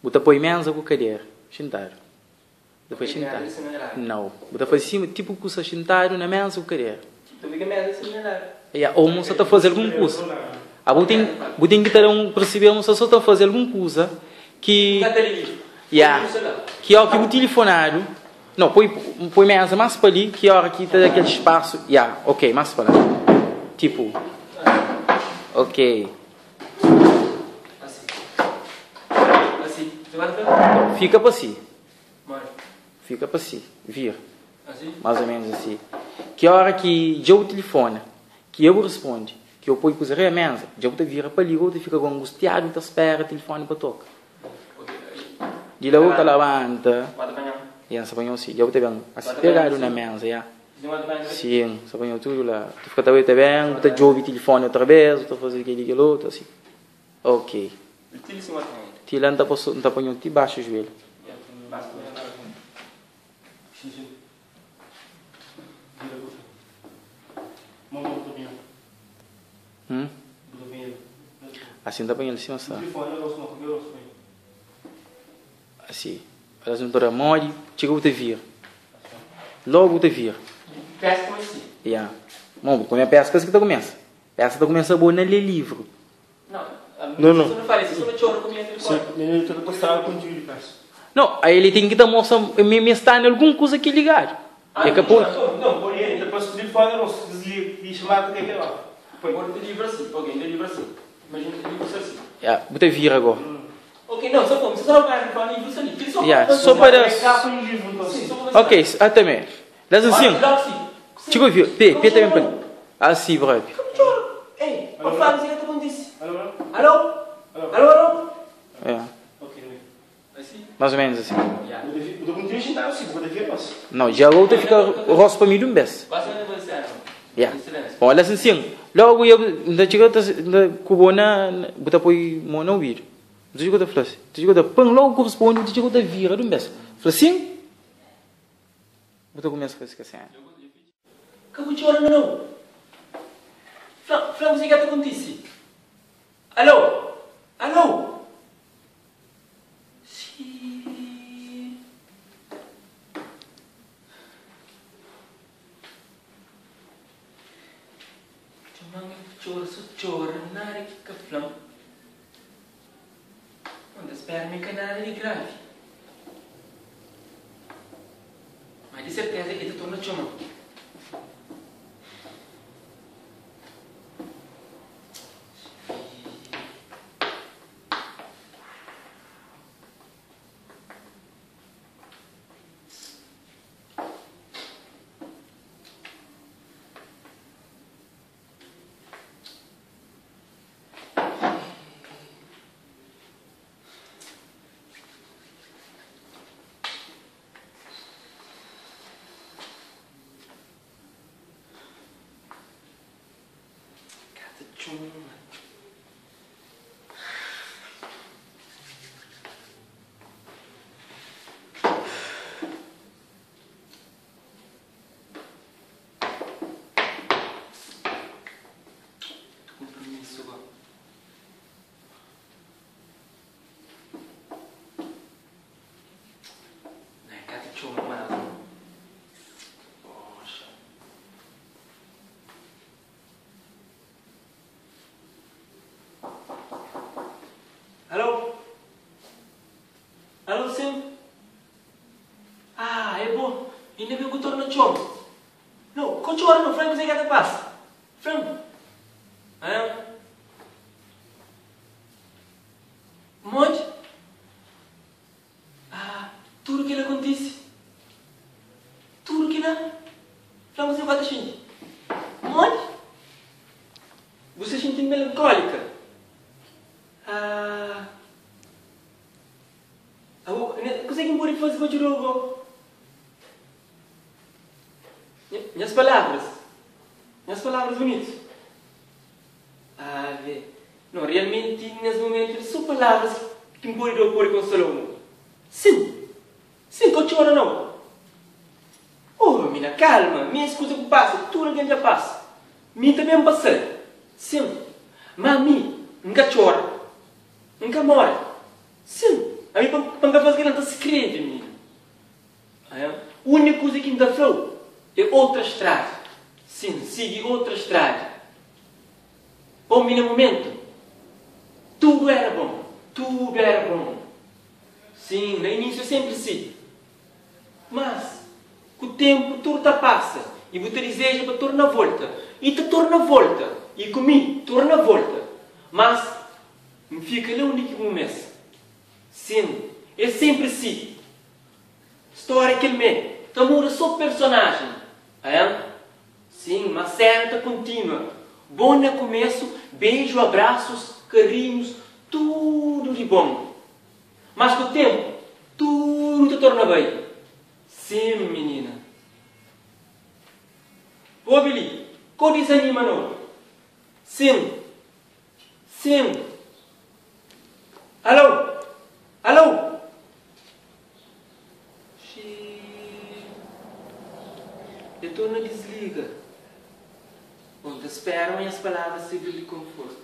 Bota põe mensa com cadeira. Sentado. Depois sentado. Não. Bota faz cima, tipo curso sentado na mensa com cadeira. Tu fica mensa assim, né? Ou moça está a fazer alguma coisa. Tem que ter perceber moça só está a fazer alguma coisa que... Que é o que o telefonado... Não, põe mensa mais para ali, que é a hora que está aquele espaço... ok, mais para lá. Tipo... Ok. Assim. Fica para si. Fica para si. Vira. Assim? Mais ou menos assim. Que a hora que eu telefone, que eu responde, que eu ponho coisa a mensa, eu te vira para ali, eu te fica angustiado, te espera o telefone para tocar. De lá outra levanta. E essa apanhou assim. Eu te venho assim pegado na mensa, sim, se apanhou tudo lá. Tu fica também bem, tu ouve o telefone outra vez, tu faz aquele outro, assim. Ok. Tila não está apanhando debaixo do joelho. Assim está apanhando assim, assim. Assim. Elas não estão morre, chega o te vir. Logo o te vir. Pesca assim. Bom, quando é pesca, que tu começa. Pesca tu começa a boa na ler livro. Não. Você não faz isso, você não chora com minha telefone. Sim, eu postava contigo de peça. Não, aí ele tem que estar mostrando, me está em alguma coisa que ligar. Não, por aí, depois do telefone, eu não desligo e chamar o que é lá. Agora te livra assim, alguém te livra assim. Imagina que te livra assim. Vou te vir agora. Ok, não, só como? Você só não vai para livro assim. Só para... Ok, também. Mas assim, chico viu, P também para... Assim, breve. Ei, por favor, você que eu disse. Alô? Alô? Mais ou menos assim. Eu não tenho sentado assim, vou ter que não, já outra fica o rosto para mim de um beijo. Bom, olha assim, logo eu ainda chega com bona, botar para o não ouvir. Tu chegou da frase, tu chegou da pão logo corresponde, tu chegou da vira de um beijo. Assim, botar começa a ficar assim. Acabou de chorar não? Frango, você que acontece? Alô? Alô? Chora, nada que caflão. Onde espera me canal de grave. Mas de certeza que tu torna chama. Alô? Alô, sim? É bom. Ainda bem que eu estou no chão. Não, com choro no frango, você quer que passa? Frango. Monte? Tudo que ele acontece. Tudo que não. Frango, você vai sentir. Monte? Você sente melancólica? Consegue embora fazer com o jogo? Minhas palavras bonitas. Vê. Não, realmente, nesse momento, são palavras que me podem pôr consolão. Sim, com choro não. Mina, calma, minha escuta que passa, tudo que já passa. Minha também passa. Sim, mas minha, nunca chora, nunca morre. Sim, A mim, para fazer grande segredo, menina. A única coisa que me dá flow é outra estrada. Sim, siga outra estrada. Bom, menino, momento. Tudo era bom. Tudo era bom. Sim, no início sempre sim. Mas, com o tempo, tudo passa. E você deseja para tornar a volta. E te torna a volta. E comigo, torna a volta. Mas, me fica ali onde que começa. Sim, é sempre assim. História que ele me. Te muda só personagem. É? Sim, mas cena contínua. Bom no começo, beijo, abraços, carinhos, tudo de bom. Mas com o tempo, tudo te torna bem. Sim, menina. Ô, Billy, qual desanima não? Sim. Sim. Alô? Alô? Eu estou na desliga. Onde esperam as palavras servir de conforto.